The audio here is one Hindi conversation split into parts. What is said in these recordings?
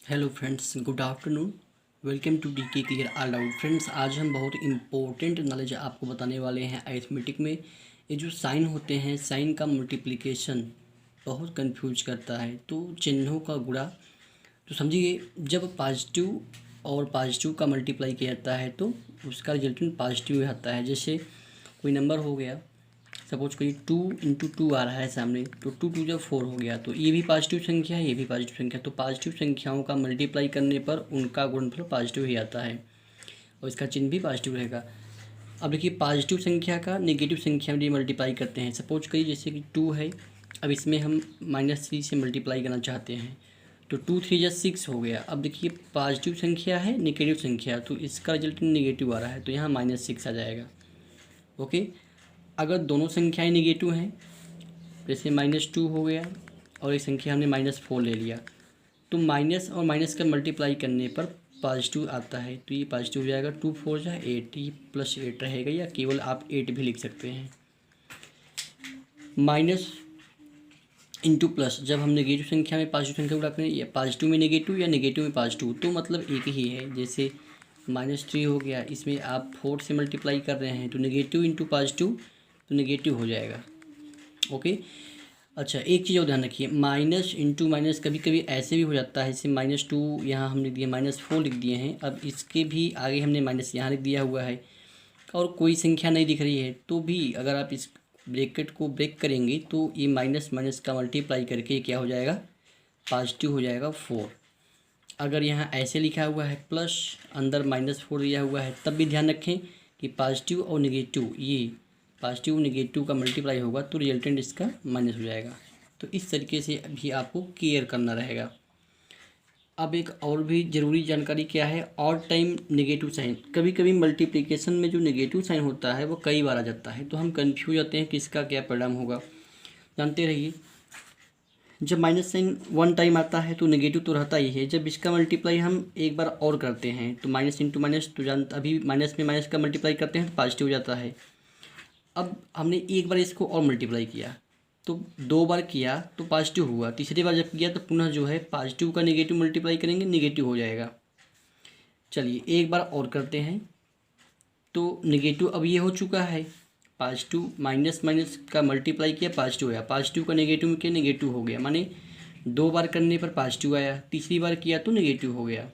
Hello friends, good afternoon. Welcome to DK clear all out. Friends, आज हम बहुत इंपॉर्टेंट नॉलेज आपको बताने वाले हैं। अरिथमेटिक में ये जो साइन होते हैं, साइन का मल्टीप्लिकेशन बहुत कंफ्यूज करता है। तो चिन्हों का गुणा, तो समझिए जब पॉजिटिव और पॉजिटिव का मल्टीप्लाई किया जाता है तो उसका रिजल्टेंट पॉजिटिव आता है। जैसे कोई नंबर हो गया, सपोज करिए 2 × 2 आ रहा है सामने, तो 2 जब 4 हो गया तो ये भी पॉजिटिव संख्या है, ये भी पॉजिटिव संख्या है। तो पॉजिटिव संख्याओं का मल्टीप्लाई करने पर उनका गुणनफल पॉजिटिव ही आता है और इसका चिन्ह भी पॉजिटिव रहेगा। अब देखिए, पॉजिटिव संख्या का नेगेटिव संख्या में मल्टीप्लाई करते हैं। सपोज करिए जैसे कि 2 है, अब इसमें हम -3 से मल्टीप्लाई करना चाहते हैं तो 2 × 3 = 6 हो गया। अब देखिए, पॉजिटिव संख्या है, नेगेटिव संख्या, तो इसका रिजल्ट नेगेटिव आ रहा है तो यहाँ -6 आ जाएगा। ओके। अगर दोनों संख्याएं नेगेटिव हैं, जैसे -2 हो गया और एक संख्या हमने -4 ले लिया, तो माइनस और माइनस का मल्टीप्लाई करने पर पॉजिटिव आता है, तो ये पॉजिटिव हो जाएगा। 2 × 4 = 8, ये +8 रहेगा, या केवल आप 8 भी लिख सकते हैं। माइनस इंटू प्लस, जब हम नेगेटिव संख्या में पॉजिटिव संख्या गुणा करें, या पॉजिटिव में नेगेटिव या नेगेटिव में पॉजिटिव, तो मतलब एक ही है। जैसे -3 हो गया, इसमें आप 4 से मल्टीप्लाई कर रहे हैं तो नेगेटिव इंटू पॉजिटिव तो नेगेटिव हो जाएगा। ओके। अच्छा, एक चीज़ और ध्यान रखिए, माइनस इंटू माइनस कभी कभी ऐसे भी हो जाता है। जैसे -2 यहाँ हमने दिया, -4 लिख दिए हैं, अब इसके भी आगे हमने माइनस यहाँ लिख दिया हुआ है और कोई संख्या नहीं दिख रही है, तो भी अगर आप इस ब्रैकेट को ब्रेक करेंगे तो ये माइनस माइनस का मल्टीप्लाई करके क्या हो जाएगा, पॉजिटिव हो जाएगा 4। अगर यहाँ ऐसे लिखा हुआ है प्लस अंदर -4 दिया हुआ है, तब भी ध्यान रखें कि पॉजिटिव और नेगेटिव, ये पॉजिटिव नेगेटिव का मल्टीप्लाई होगा तो रिजल्टेंट इसका माइनस हो जाएगा। तो इस तरीके से भी आपको केयर करना रहेगा। अब एक और भी ज़रूरी जानकारी क्या है, ऑड टाइम नेगेटिव साइन। कभी कभी मल्टीप्लिकेशन में जो नेगेटिव साइन होता है वो कई बार आ जाता है, तो हम कन्फ्यूज होते हैं कि इसका क्या परिणाम होगा। जानते रहिए, जब माइनस साइन 1 टाइम आता है तो नेगेटिव तो रहता ही है। जब इसका मल्टीप्लाई हम एक बार और करते हैं तो माइनस इंटू माइनस, तो अभी माइनस में माइनस का मल्टीप्लाई करते हैं तो पॉजिटिव हो जाता है। अब हमने एक बार इसको और मल्टीप्लाई किया तो 2 बार किया तो पॉजिटिव हुआ, तीसरी बार जब किया तो पुनः जो है पॉजिटिव का नेगेटिव मल्टीप्लाई करेंगे, नेगेटिव हो जाएगा। चलिए एक बार और करते हैं, तो नेगेटिव अब ये हो चुका है, पॉजिटिव माइनस माइनस का मल्टीप्लाई किया, पॉजिटिव आया, पॉजिटिव का नेगेटिव में किया, नेगेटिव हो गया। माने 2 बार करने पर पॉजिटिव आया, तीसरी बार किया तो नेगेटिव हो गया।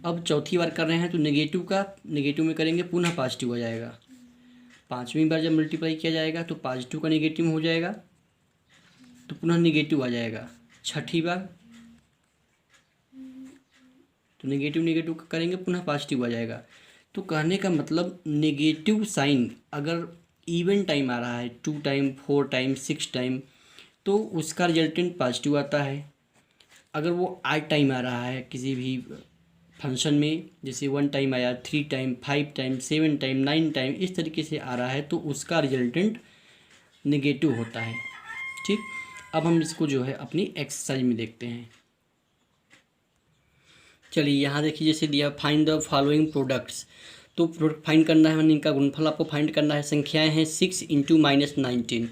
अब चौथी बार कर रहे हैं तो नेगेटिव का नेगेटिव में करेंगे, पुनः पॉजिटिव हो जाएगा। पाँचवीं बार जब मल्टीप्लाई किया जाएगा तो पॉजिटिव का नेगेटिव में हो जाएगा तो पुनः नेगेटिव आ जाएगा। छठी बार तो नेगेटिव नेगेटिव करेंगे, पुनः पॉजिटिव आ जाएगा। तो कहने का मतलब, नेगेटिव साइन अगर इवन टाइम आ रहा है, 2 टाइम, 4 टाइम, 6 टाइम, तो उसका रिजल्टेंट पॉजिटिव आता है। अगर वो ऑड टाइम आ रहा है किसी भी फंक्शन में, जैसे 1 टाइम आया, 3 टाइम, 5 टाइम, 7 टाइम, 9 टाइम, इस तरीके से आ रहा है तो उसका रिजल्टेंट नेगेटिव होता है। ठीक। अब हम इसको जो है अपनी एक्सरसाइज में देखते हैं। चलिए यहाँ देखिए, जैसे दिया फाइंड द फॉलोइंग प्रोडक्ट्स, तो प्रोडक्ट फाइंड करना है, मैंने इनका गुणनफल आपको फाइंड करना है। संख्याएं हैं 6 × -19।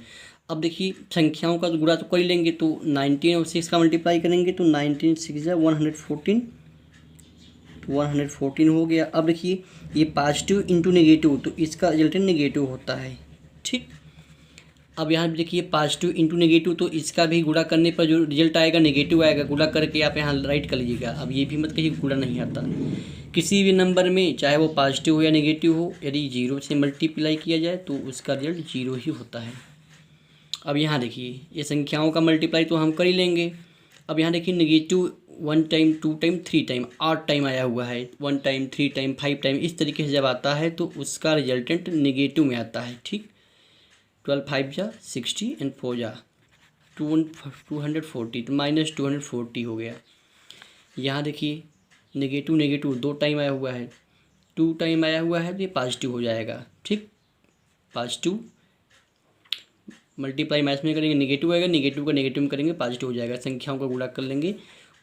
अब देखिए, संख्याओं का गुणा तो कर ही लेंगे, तो 19 और 6 का मल्टीप्लाई करेंगे तो 19 6 = 114, 114 हो गया। अब देखिए, ये पॉजिटिव इंटू नेगेटिव, तो इसका रिजल्टेंट नेगेटिव होता है। ठीक। अब यहाँ देखिए, पॉजिटिव इंटू नेगेटिव, तो इसका भी गुणा करने पर जो रिजल्ट आएगा नेगेटिव आएगा। गुणा करके आप यहाँ राइट कर लीजिएगा। अब ये भी मत कहिए गुणा नहीं आता, किसी भी नंबर में चाहे वो पॉजिटिव हो या नेगेटिव हो, यदि 0 से मल्टीप्लाई किया जाए तो उसका रिजल्ट 0 ही होता है। अब यहाँ देखिए, ये संख्याओं का मल्टीप्लाई तो हम कर ही लेंगे। अब यहाँ देखिए, negative 1 time, 2 time, 3 time, 8 time आया हुआ है, 1 टाइम, 3 टाइम, 5 टाइम, इस तरीके से जब आता है तो उसका रिजल्टेंट नेगेटिव में आता है। ठीक। 12 5 = 60 एंड 4 = 240, तो -240 हो गया। यहाँ देखिए, नेगेटिव नेगेटिव 2 टाइम आया हुआ है, 2 टाइम आया हुआ है तो ये पॉजिटिव हो जाएगा। ठीक। पॉजिटिव मल्टीप्लाई मैथ में करेंगे, नेगेटिव आएगा, नेगेटिव का नेगेटिव में करेंगे, पॉजिटिव हो जाएगा। संख्याओं का गुणा कर लेंगे,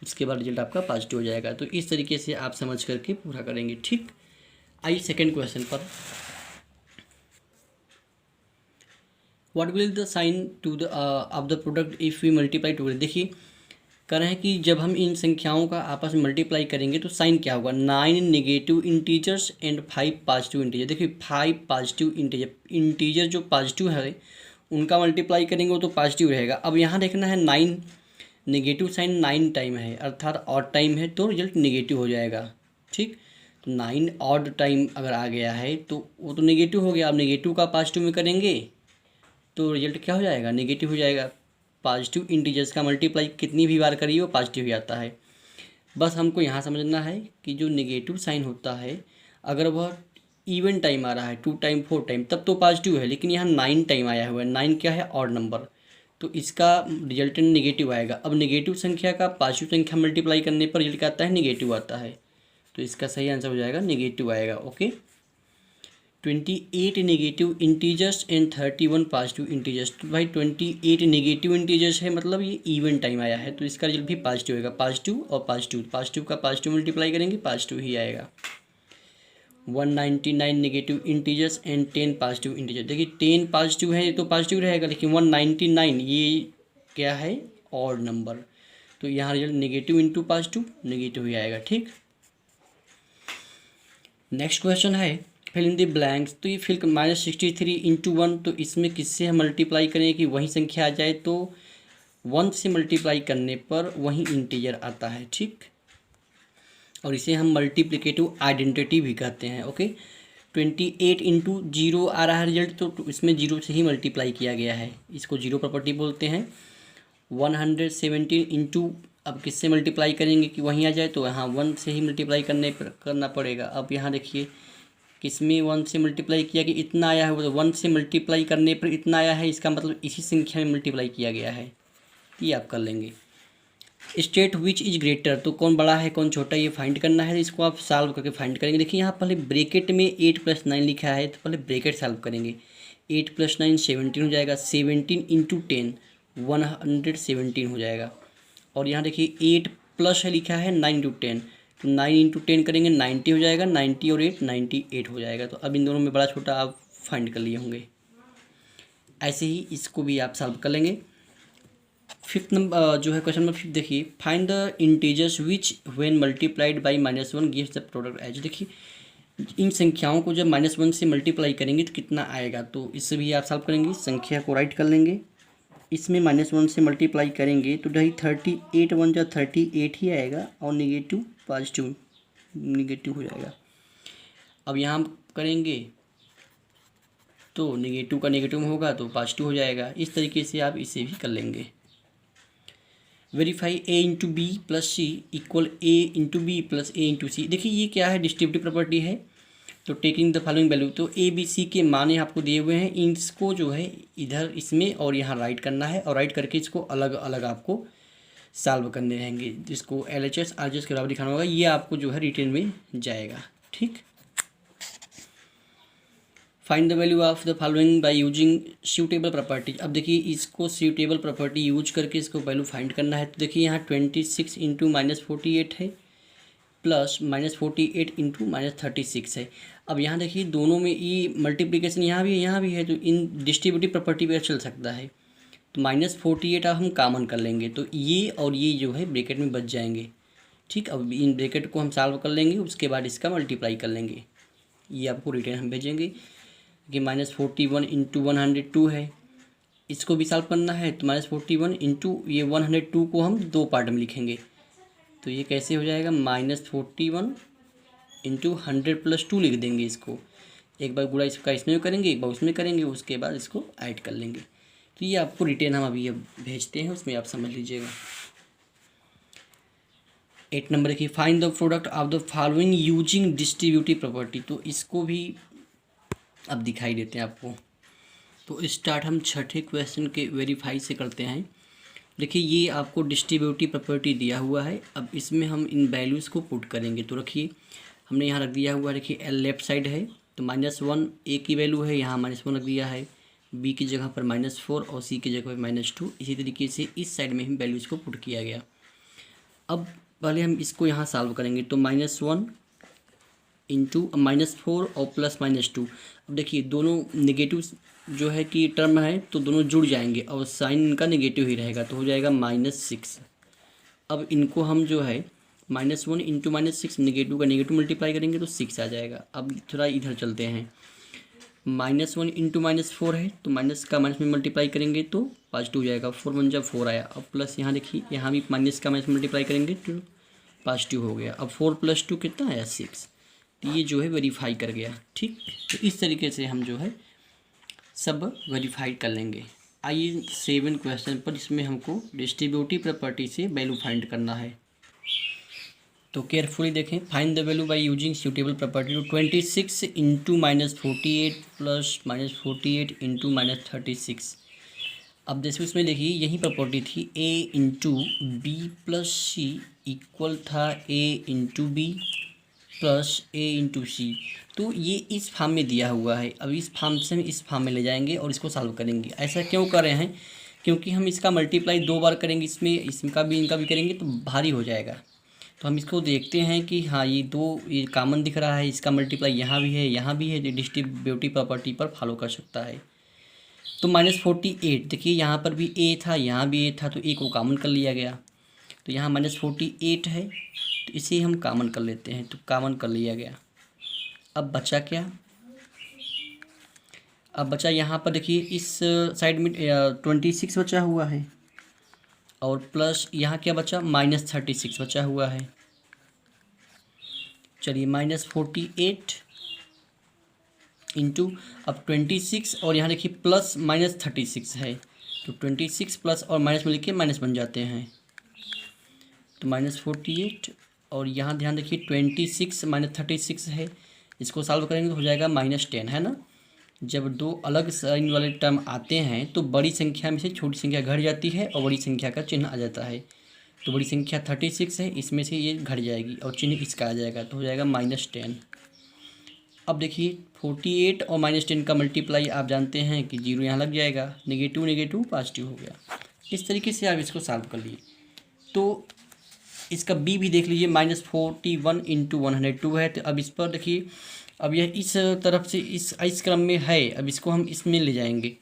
उसके बाद रिजल्ट आपका पॉजिटिव हो जाएगा। तो इस तरीके से आप समझ करके पूरा करेंगे। ठीक। आइए सेकेंड क्वेश्चन पर। What will the sign to the of the product if we multiply two. देखिए, कह रहे हैं कि जब हम इन संख्याओं का आपस में मल्टीप्लाई करेंगे तो साइन क्या होगा, 9 negative integers and 5 positive integer. देखिए 5 पॉजिटिव इंटीजर जो पॉजिटिव है उनका मल्टीप्लाई करेंगे वो तो पॉजिटिव रहेगा। अब यहाँ देखना है 9 नेगेटिव साइन 9 टाइम है अर्थात ऑड टाइम है तो रिजल्ट नेगेटिव हो जाएगा। ठीक, तो 9 ऑड टाइम अगर आ गया है तो वो तो नेगेटिव हो गया। अब नेगेटिव का पॉजिटिव में करेंगे तो रिजल्ट क्या हो जाएगा, नेगेटिव हो जाएगा। पॉजिटिव इंटीजर्स का मल्टीप्लाई कितनी भी बार करिए वो पॉजिटिव ही आता है। बस हमको यहाँ समझना है कि जो नेगेटिव साइन होता है अगर वह इवन टाइम आ रहा है 2 टाइम 4 टाइम तब तो पॉजिटिव है, लेकिन यहाँ 9 टाइम आया हुआ है। 9 क्या है, ऑड नंबर, तो इसका रिजल्टेंट नेगेटिव आएगा। अब नेगेटिव संख्या का पॉजिटिव संख्या मल्टीप्लाई करने पर रिजल्ट क्या आता है, नेगेटिव आता है। तो इसका सही आंसर हो जाएगा नेगेटिव आएगा। Okay, 28 negative integers and 31 positive integers. तो भाई 28 नेगेटिव इंटीजर्स है मतलब ये इवन टाइम आया है तो इसका रिजल्ट भी पॉजिटिव आएगा। पॉजिटिव और पॉजिटिव, पॉजिटिव का पॉजिटिव मल्टीप्लाई करेंगे पॉजिटिव ही आएगा। 199 negative integers and 10 positive integer. देखिए 10 पॉजिटिव है तो पॉजिटिव रहेगा, लेकिन 199 ये क्या है, ऑड नंबर, तो यहाँ result negative into positive negative ही आएगा। ठीक, नेक्स्ट क्वेश्चन है फिल इन द ब्लैंक्स। तो ये फिल -63 इंटू 1, तो इसमें किससे हम मल्टीप्लाई करें कि वही संख्या आ जाए, तो 1 से मल्टीप्लाई करने पर वही इंटीजर आता है। ठीक, और इसे हम मल्टीप्लिकेटिव आइडेंटिटी भी कहते हैं। ओके, 28 इंटू 0 आ रहा है रिजल्ट, तो इसमें 0 से ही मल्टीप्लाई किया गया है, इसको जीरो प्रॉपर्टी बोलते हैं। 117 इंटू, अब किससे मल्टीप्लाई करेंगे कि वहीं आ जाए, तो यहाँ 1 से ही मल्टीप्लाई करना पड़ेगा। अब यहाँ देखिए किसमें 1 से मल्टीप्लाई किया कि इतना आया है, वो तो 1 से मल्टीप्लाई करने पर इतना आया है, इसका मतलब इसी संख्या में मल्टीप्लाई किया गया है, ये आप कर लेंगे। स्टेट विच इज ग्रेटर, तो कौन बड़ा है कौन छोटा ये फाइंड करना है, इसको आप सॉल्व करके फाइंड करेंगे। देखिए यहाँ पहले ब्रैकेट में 8 + 9 लिखा है तो पहले ब्रैकेट सॉल्व करेंगे। 8 + 9 17 हो जाएगा, 17 इंटू 10 117 हो जाएगा। और यहाँ देखिए 8 प्लस है लिखा है 9 इंटू 10, तो 9 इंटू 10 करेंगे 90 हो जाएगा, 90 और 8 98 हो जाएगा। तो अब इन दोनों में बड़ा छोटा आप फाइंड कर लिए होंगे। ऐसे ही इसको भी आप सॉल्व कर लेंगे। फिफ्थ नंबर जो है क्वेश्चन नंबर 5 देखिए, find the integers which when multiplied by -1 gives the product as. देखिए इन संख्याओं को जब -1 से मल्टीप्लाई करेंगे तो कितना आएगा, तो इससे भी आप सॉल्व करेंगे। संख्या को राइट कर लेंगे, इसमें -1 से मल्टीप्लाई करेंगे तो भाई 38 1 जा 38 ही आएगा और नेगेटिव पॉजिटिव नेगेटिव हो जाएगा। अब यहाँ हम करेंगे तो नेगेटिव का नेगेटिव में होगा तो पॉजिटिव हो जाएगा। इस तरीके से आप इसे भी कर लेंगे। Verify a into B plus C equal a into B plus a into C. देखिए ये क्या है, डिस्ट्रीब्यूटिव प्रॉपर्टी है। तो टेकिंग द फॉलोइंग वैल्यू, तो ए बी सी के माने आपको दिए हुए हैं, इसको जो है इधर इसमें और यहाँ राइट करना है और राइट करके इसको अलग अलग आपको सॉल्व करने रहेंगे, जिसको LHS RHS के बराबर दिखाना होगा। ये आपको जो है रिटर्न में जाएगा। ठीक, find the value of the following bye using suitable property. अब देखिए इसको सूटेबल प्रॉपर्टी यूज करके इसको वैल्यू फाइंड करना है। तो देखिए यहाँ 26 इंटू -48 है प्लस -48 इंटू -36 है। अब यहाँ देखिए दोनों में ये मल्टीप्लिकेशन यहाँ भी है, तो इन डिस्ट्रीब्यूटिव प्रॉपर्टी पर चल सकता है। तो -48 अब हम कॉमन कर लेंगे तो ये और ये जो है ब्रैकेट में बच जाएंगे। ठीक, अब इन ब्रैकेट को हम सॉल्व कर लेंगे, उसके बाद इसका मल्टीप्लाई कर लेंगे। ये आपको रिटर्न हम भेजेंगे कि -41 इंटू 102 है, इसको भी सॉल्व करना है। तो -41 इंटू ये 102 को हम 2 पार्ट में लिखेंगे, तो ये कैसे हो जाएगा, -41 इंटू 100 + 2 लिख देंगे। इसको एक बार गुणा इसका इसमें करेंगे, एक बार उसमें करेंगे, उसके बाद इसको ऐड कर लेंगे। तो ये आपको रिटर्न हम अभी अब भेजते हैं, उसमें आप समझ लीजिएगा। 8 नंबर देखिए, find the product of the following using distributive property. तो इसको भी अब दिखाई देते हैं आपको। तो स्टार्ट हम छठे क्वेश्चन के वेरीफाई से करते हैं। देखिए ये आपको डिस्ट्रीब्यूटिव प्रॉपर्टी दिया हुआ है, अब इसमें हम इन वैल्यूज़ को पुट करेंगे। तो रखिए हमने यहाँ रख दिया हुआ है, देखिए L लेफ्ट साइड है तो -1 A की वैल्यू है, यहाँ -1 रख दिया है, B की जगह पर -4 और C की जगह पर -2। इसी तरीके से इस साइड में हम वैल्यूज़ को पुट किया गया। अब पहले हम इसको यहाँ सॉल्व करेंगे, तो -1 इंटू -4 और प्लस -2। अब देखिए दोनों नेगेटिव जो है कि टर्म है तो दोनों जुड़ जाएंगे और साइन इनका नेगेटिव ही रहेगा, तो हो जाएगा -6 अब इनको हम जो है -1 इंटू -6, नेगेटिव का नेगेटिव मल्टीप्लाई करेंगे तो 6 आ जाएगा। अब थोड़ा इधर चलते हैं, -1 इंटू -4 है तो माइनस का माइनस में मल्टीप्लाई करेंगे तो पॉजिटिव हो जाएगा, 4 1 जब 4 आया। अब प्लस यहाँ देखिए, यहाँ भी माइनस का माइनस मल्टीप्लाई करेंगे तो पॉजिटिव हो गया। अब 4 + 2 कितना आया, 6। तो ये जो है वेरीफाई कर गया। ठीक, तो इस तरीके से हम जो है सब वेरीफाई कर लेंगे। आइए 7 क्वेश्चन पर, इसमें हमको डिस्ट्रीब्यूटिव प्रॉपर्टी से वैल्यू फाइंड करना है। तो केयरफुली देखें, find the value by using suitable property. 26 into -48 plus -48 into -36। अब जैसे उसमें देखिए यही प्रॉपर्टी थी, a into B plus C equal था a into B plus a into C. तो ये इस फॉर्म में दिया हुआ है। अब इस फॉर्म से हम इस फॉर्म में ले जाएंगे और इसको सॉल्व करेंगे। ऐसा क्यों कर रहे हैं, क्योंकि हम इसका मल्टीप्लाई 2 बार करेंगे, इसमें इसका भी इनका भी करेंगे तो भारी हो जाएगा। तो हम इसको देखते हैं कि हाँ ये ये कॉमन दिख रहा है, इसका मल्टीप्लाई यहाँ भी है यहाँ भी है, डिस्ट्रीब्यूटिव प्रॉपर्टी पर फॉलो कर सकता है। तो -48 देखिए, यहाँ पर भी a था यहाँ भी a था तो a को कॉमन कर लिया गया। तो यहाँ -48 है तो इसे हम कॉमन कर लेते हैं, तो कॉमन कर लिया गया। अब बचा क्या, अब बचा यहाँ पर देखिए इस साइड में 26 बचा हुआ है और प्लस यहाँ क्या बचा, -36 बचा हुआ है। चलिए -48 इंटू अब 26 और यहाँ देखिए प्लस -36 है तो 26 प्लस और माइनस में लिख के माइनस बन जाते हैं। तो -48 और यहाँ ध्यान देखिए 26 -36 है, इसको सॉल्व करेंगे तो हो जाएगा -10, है ना। जब दो अलग साइन वाले टर्म आते हैं तो बड़ी संख्या में से छोटी संख्या घट जाती है और बड़ी संख्या का चिन्ह आ जाता है। तो बड़ी संख्या 36 है, इसमें से ये घट जाएगी और चिन्ह इसका आ जाएगा तो हो जाएगा -10। अब देखिए 48 और -10 का मल्टीप्लाई आप जानते हैं कि 0 यहाँ लग जाएगा, नेगेटिव नेगेटिव पॉजिटिव हो गया। इस तरीके से आप इसको सॉल्व कर लिए। तो इसका बी भी देख लीजिए, -41 इंटू 102 है। तो अब इस पर देखिए, अब यह इस तरफ से इस क्रम में है, अब इसको हम इसमें ले जाएंगे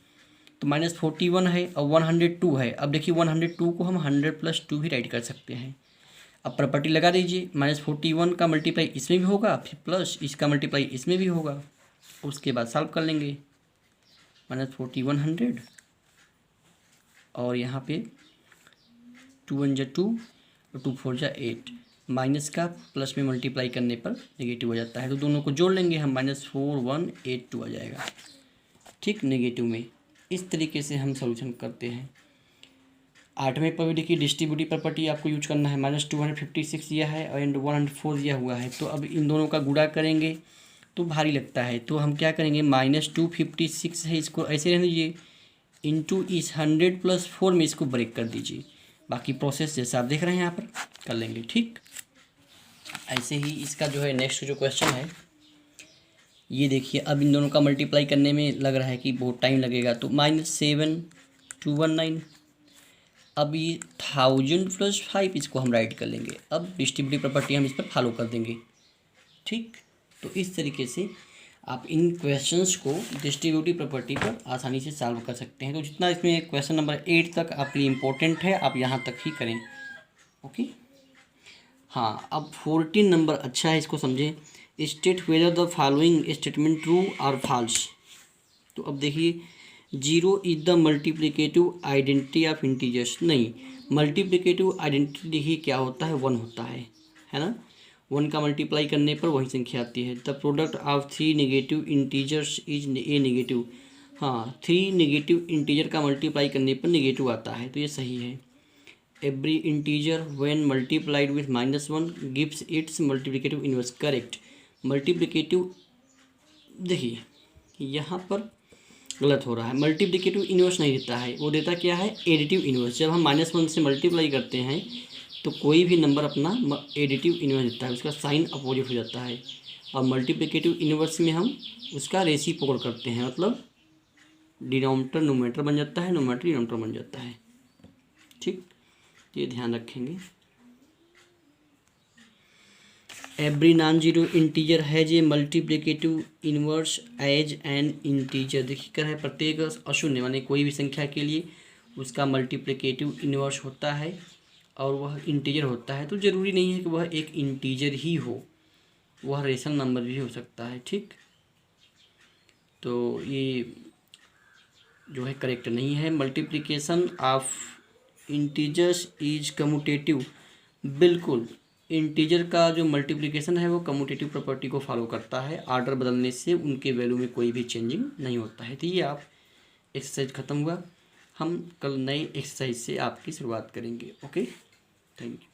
तो -41 है और 102 है। अब देखिए 102 को हम 100 + 2 भी राइट कर सकते हैं। अब प्रॉपर्टी लगा दीजिए, -41 का मल्टीप्लाई इसमें भी होगा फिर प्लस इसका मल्टीप्लाई इसमें भी होगा, उसके बाद सॉल्व कर लेंगे। -41 100 और यहाँ पे 2 1 = 2 और 2 4 = 8, माइनस का प्लस में मल्टीप्लाई करने पर नेगेटिव हो जाता है। तो दोनों को जोड़ लेंगे हम, -4182 आ जाएगा। ठीक, नेगेटिव में। इस तरीके से हम सॉल्यूशन करते हैं। 8वें पर भी देखिए डिस्ट्रीब्यूटिव प्रॉपर्टी आपको यूज करना है। -256 दिया है और 104 दिया हुआ है। तो अब इन दोनों का गुणा करेंगे तो भारी लगता है, तो हम क्या करेंगे, -256 है इसको ऐसे रहने दीजिए, इंटू इस 100 + 4 में इसको ब्रेक कर दीजिए। बाकी प्रोसेस जैसा आप देख रहे हैं यहाँ पर कर लेंगे। ठीक, ऐसे ही इसका जो है नेक्स्ट जो क्वेश्चन है ये देखिए। अब इन दोनों का मल्टीप्लाई करने में लग रहा है कि बहुत टाइम लगेगा, तो -7219। अब ये 1000 + 5 इसको हम राइट कर लेंगे। अब डिस्ट्रीब्यूटिव प्रॉपर्टी हम इस पर फॉलो कर देंगे। ठीक, तो इस तरीके से आप इन क्वेश्चंस को डिस्ट्रीब्यूटिव प्रॉपर्टी पर आसानी से सॉल्व कर सकते हैं। तो जितना इसमें क्वेश्चन नंबर 8 तक आपके लिए इम्पोर्टेंट है आप यहाँ तक ही करें। ओके, हाँ, अब 14 नंबर अच्छा है, इसको समझें। State whether the following statement true और फॉल्स। तो अब देखिए 0 is the multiplicative identity of integers. नहीं, मल्टीप्लिकेटिव आइडेंटिटी देखिए क्या होता है, 1 होता है ना। 1 का मल्टीप्लाई करने पर वही संख्या आती है। The product of 3 negative integers is a negative. हाँ, 3 नेगेटिव इंटीजर का मल्टीप्लाई करने पर नेगेटिव आता है, तो ये सही है। Every integer when multiplied with -1 gives it's multiplicative inverse. Correct. Multiplicative देखिए यहाँ पर गलत हो रहा है, मल्टीप्लिकेटिव इनवर्स नहीं देता है, वो देता क्या है, एडिटिव इनवर्स। जब हम -1 से मल्टीप्लाई करते हैं तो कोई भी नंबर अपना एडिटिव इनवर्स देता है, उसका साइन अपोजिट हो जाता है। और मल्टीप्लिकेटिव इनवर्स में हम उसका रेसिप्रोकल करते हैं, मतलब डिनोमिनेटर न्यूमरेटर बन जाता है, न्यूमरेटर डिनोमिनेटर बन जाता है। ठीक, ये ध्यान रखेंगे। Every non zero integer has a multiplicative inverse as an integer. देखिए क्या है, प्रत्येक अशून्य माने कोई भी संख्या के लिए उसका मल्टीप्लिकेटिव इनवर्स होता है और वह इंटीजर होता है तो ज़रूरी नहीं है कि वह एक इंटीजर ही हो, वह रेशनल नंबर भी हो सकता है। ठीक, तो ये जो है करेक्ट नहीं है। Multiplication of integers is commutative, बिल्कुल इंटीजर का जो मल्टीप्लिकेशन है वो कम्यूटेटिव प्रॉपर्टी को फॉलो करता है, आर्डर बदलने से उनके वैल्यू में कोई भी चेंजिंग नहीं होता है। तो ये आप एक्सरसाइज ख़त्म हुआ, हम कल नए एक्सरसाइज से आपकी शुरुआत करेंगे। Okay, thank you.